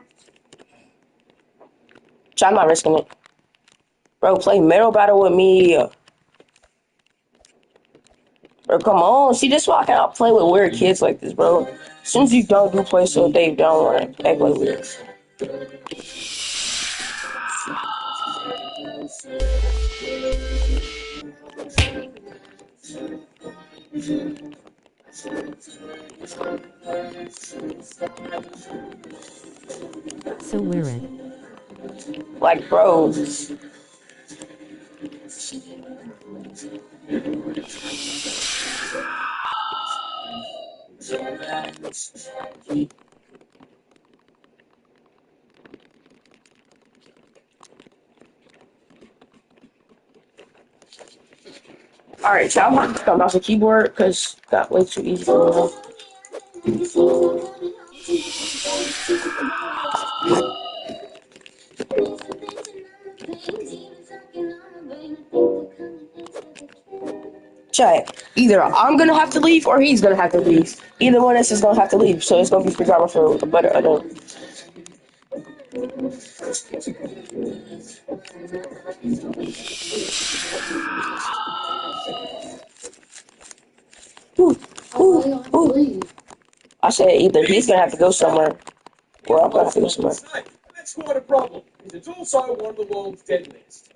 Chat, I'm not risking it. Bro, play middle battle with me. Bro, come on. See, this is why I cannot play with weird kids like this, bro. As soon as you don't do play so they don't want to act like weird. So weird. Like, bro. Alright, so I'm not talking about the keyboard because got way too easy for me. Chat, either I'm gonna have to leave or he's gonna have to leave. Either one of us is gonna have to leave, so it's gonna be free Garma for a better other. Ooh, ooh, ooh. I said either he's gonna have to go somewhere, or I'm gonna have to go somewhere. That's quite a problem, because it's also one of the world's deadliest.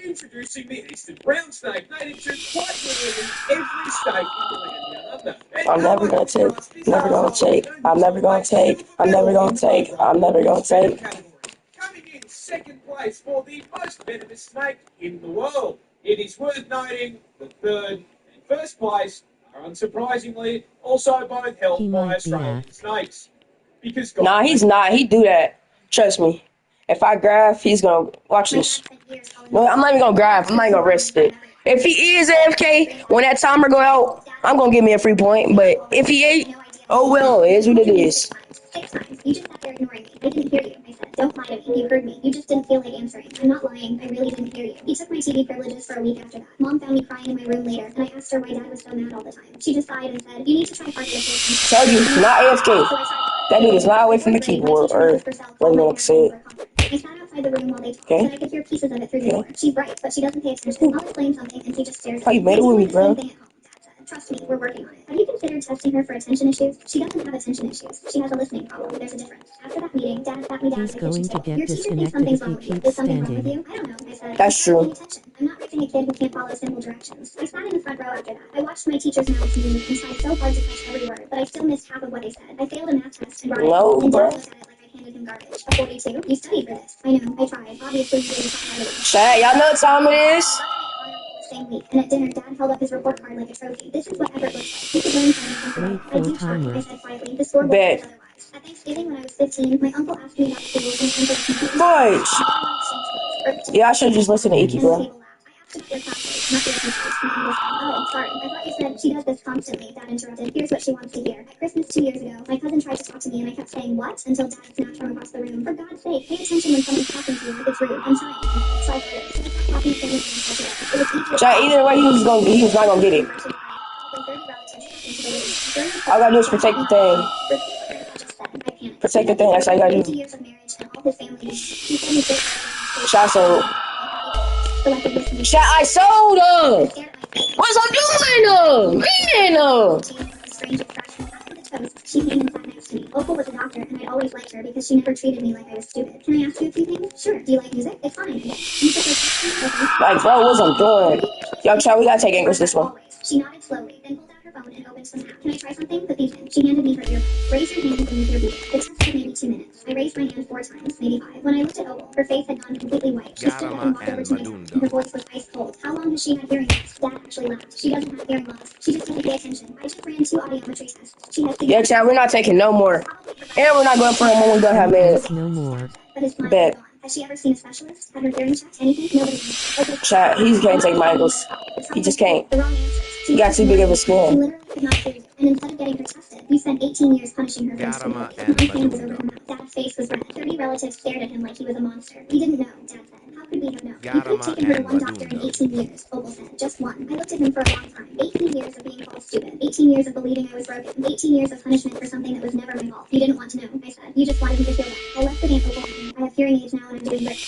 Introducing the eastern brown snake, native to quite literally every state in the land down under. I'm never gonna take, never gonna take, I'm never gonna take, I'm never gonna take, I'm never gonna take. Coming in second place for the most venomous snake in the world. It is worth noting the third and first place are unsurprisingly also both held He by might be Australian asked. snakes. Because Nah, he's not. He do that. Trust me. If I graph, he's gonna watch this. No, I'm not even gonna graph. I'm not even gonna risk it. If he is AFK, when that timer go out, I'm gonna give me a free point. But if he ain't, oh well, it is what it is. 6 times. You just sat there ignoring me. I didn't hear you. I said, don't lie to me. You heard me. You just didn't feel like answering. I'm not lying. I really didn't hear you. He took my TV privileges for a week after that. Mom found me crying in my room later, and I asked her why Dad was so mad all the time. She just sighed and said, you need to try party with Tell you, not AFK. So I tried. That dude is not away from the keyboard, or what I'm gonna say. I sat outside the room while they talked, Okay. and I could hear pieces of it through the door. She's bright, but she doesn't pay attention. I'll explain something, and she just stares at How me. you made it with me, bro? Trust me, we're working on it. Have you considered testing her for attention issues? She doesn't have attention issues. She has a listening problem. There's a difference. After that meeting, Dad sat me down He's at the kitchen going to table. get Your teacher thinks disconnected something's if he wrong with you. keeps Is something wrong with standing. you? I don't know, I said. That's I'm not true. paying attention. I'm not raising a kid who can't follow simple directions. I sat in the front row after that. I watched my teacher's mouth move and tried so hard to catch every word, but I still missed half of what they said. I failed a math test and brought it No, home, and bro. Dad looked at it like I handed him garbage. A 42? You studied for this. I know, I tried. Obviously, you didn't try harder. Chat, y'all know what time it is? Same week, and at dinner, Dad held up his report card like a trophy. This is what Everett looks like. You could learn from him. Wait I for do try, timer. I said quietly. The scoreboard Bet. says otherwise. At Thanksgiving, when I was 15, my uncle asked me about school and uncle Fudge. Yeah, I should just listen to Iki, bro. I asked about your classes, not your teachers. My uncle said, oh, sorry. I thought you said she does this constantly. Dad interrupted. Here's what she wants to hear. At Christmas 2 years ago, my cousin tried to talk to me, and I kept saying, what? Until Dad snapped from across the room. For God's sake, pay attention when someone's talking to you. It's rude. I'm trying. So I started. So I stopped talking to family friends. It was easier. Chat, either way, he was not gonna get it. All I gotta do is protect the thing. Protect the thing, that's all you gotta do. Chat, so. Chat, I sold her! What's I'm doing? She came and sat next to me. Opal was a doctor, and I always liked her because she never treated me like I was stupid. Can I ask you a few things? Sure. Do you like music? It's fine. Like, bro, what's I'm doing? Yo, chat, we gotta take English this one. She nodded slowly, then pulled out her phone and opened some app. Can I try something? Put these in. She handed me her earbuds. Raise your hand when you hear beep. The test took maybe 2 minutes. I raised my hand 4 times, maybe 5. When I looked at Opal, her face had gone completely white. She stood up and walked over to my desk, and her voice was ice cold. How long has she had hearing loss? Dad actually laughed. She doesn't have hearing loss. She just doesn't pay attention. I just ran 2 audiometry tests. She has Yeah, chat, we're not taking no more. And we're not going for him when we don't have meds. No more. But his smile Bet. was gone. Has she ever seen a specialist? Had her hearing checked? Anything? Nobody knows. Okay. Chat, he can't take my English. He just can't. The wrong answers. He got too big of a She skin. literally could not hear you. And instead of getting her tested, you spent 18 years punishing her for Garma stupidity. and My hand was over Madunda. her mouth. Dad's face was red. 30 relatives stared at him like he was a monster. We didn't know, Dad said. How could we have known? You could have Garma taken her to and one doctor in Madunda. 18 years, Opal said. Just one. I looked at him for a long time. 18 years of being called stupid. 18 years of believing I was broken. 18 years of punishment for something that was never my fault. You didn't want to know, I said. You just wanted me to feel bad. I left the dance, Opal. I have hearing aids now and I'm doing great.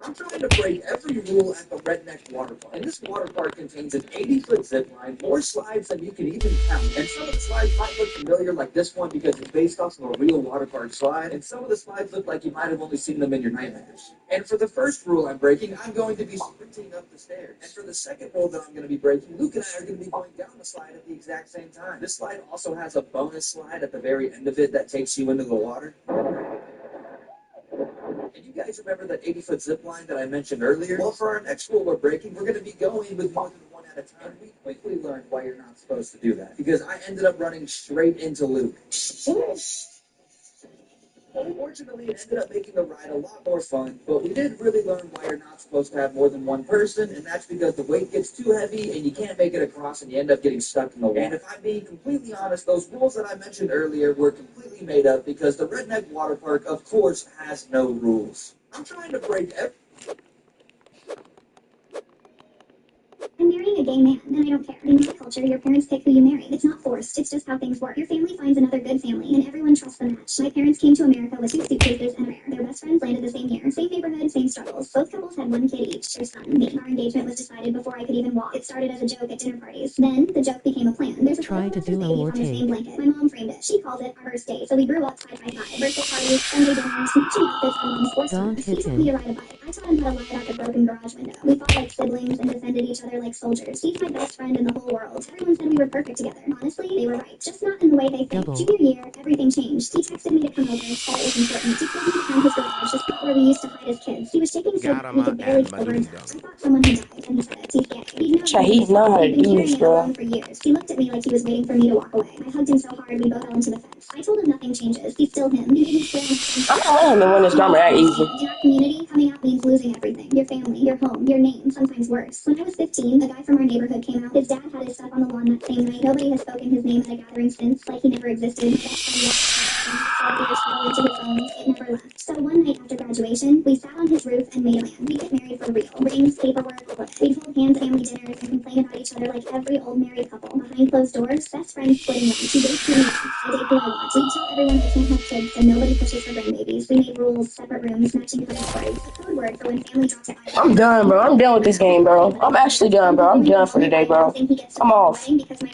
I'm trying to break every rule at the Redneck Water Park. And this water park contains an 80-foot zip line, more slides than you can even count. And some of the slides might look familiar, like this one, because it's based off of a real water park slide. And some of the slides look like you might have only seen them in your nightmares. And for the first rule I'm breaking, I'm going to be sprinting up the stairs. And for the second rule that I'm going to be breaking, Luke and I are going to be going down the slide at the exact same time. This slide also has a bonus slide at the very end of it that takes you into the water. And you guys remember that 80-foot zip line that I mentioned earlier? Well, for our next rule we're breaking, we're going to be going with more than one at a time. We quickly learned why you're not supposed to do that. Because I ended up running straight into Luke. Unfortunately, it ended up making the ride a lot more fun, but we did really learn why you're not supposed to have more than one person, and that's because the weight gets too heavy and you can't make it across and you end up getting stuck in the water. And if I'm being completely honest, those rules that I mentioned earlier were completely made up because the Redneck Water Park, of course, has no rules. I'm trying to break every... I'm marrying a gay man, and I don't care. In my culture, your parents pick who you marry. It's not forced. It's just how things work. Your family finds another good family, and everyone trusts the match. My parents came to America with 2 suitcases and a rare. Their best friends landed the same year. Same neighborhood, same struggles. Both couples had 1 kid each. Their son, me. Our engagement was decided before I could even walk. It started as a joke at dinner parties. Then, the joke became a plan. There's a Try to photo of us duo baby or from the same take. blanket. My mom framed it. She calls it our first date. So we grew up side by side. Birthday parties, Sunday dinners, matching outfits on mom's sports Don't runs. He hit taught me him. to ride a bike. I taught him how to lie about the broken garage window. We fought like siblings and defended each other like soldiers. He's my best friend in the whole world. Everyone said we were perfect together. Honestly, they were right. Just not in the way they think. Double. Junior year, everything changed. He texted me to come over, said it was important. He pulled me behind his garage, the spot where we used to hide as kids. He was shaking so bad we Garma could barely and tell words out. I Madundam. thought someone had died, and he said it. He's gay. He'd known Chat, he's not how to He'd been do carrying this, it bro. alone for years. He looked at me like he was waiting for me to walk away. I hugged him so hard we both fell into the fence. I told him nothing changes. He's still him. He made me swear on his I'm not letting him to win this Garma that easy. in our community, coming out means losing everything. Your family, your home, your name, sometimes worse. When I was 15, a guy from our neighborhood came out. His dad had his stuff on the lawn that same night. Nobody has spoken his name at a gathering since, like he never existed. My best friend walked out, fell into his bones. It never left. So one night after graduation, we sat on his roof and made a plan. We'd get married for real. Rings, paperwork, all of it. We'd hold hands at family dinners and complain about each other like every old married couple. Behind closed doors, best friends splitting rent. He dates who he wants. I date who I want. We tell everyone I can't have kids, so nobody pushes for grandbabies. We made rules, separate rooms, matching cover stories. A code word for when family drops it. I'm done, bro. I'm done with this game, bro. I'm actually done, bro. I'm done for today, bro. I'm off.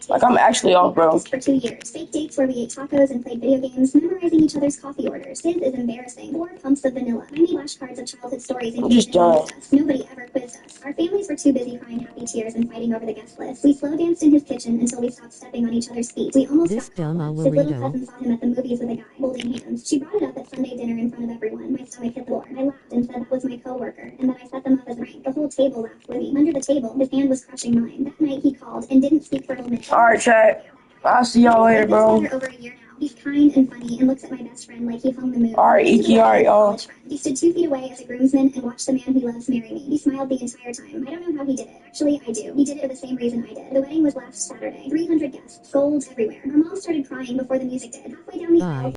Like, I'm actually off, bro. For 2 years. Fake dates where we ate tacos and played video games, memorizing each other's coffee orders. His is embarrassing. 4 pumps of vanilla. I made flashcards of childhood stories and I'm just done. Nobody ever quizzed us. Our families were too busy crying happy tears and fighting over the guest list. We slow danced in his kitchen until we stopped stepping on each other's feet. We almost This got caught Delma once. His little Laredo. cousin saw him at the movies with a guy, holding hands. She brought it up at Sunday dinner in front of everyone. My stomach hit the floor. I laughed and said that was my coworker, and that I set them up as a prank. The whole table laughed with me. Under the table, his hand was crushing mine. That night he called and didn't speak for a minute. Alright, chat. I'll see y'all later, We've been bro. together over a year now. He's kind and funny and looks at my best friend like he hung the moon. Alright, Iki, alright, y'all. He stood 2 feet away as a groomsman and watched the man he loves marry me. He smiled the entire time. I don't know how he did it. Actually, I do. He did it for the same reason I did. The wedding was last Saturday. 300 guests. Gold everywhere. Our mom started crying before the music did. Halfway down the aisle, Bye.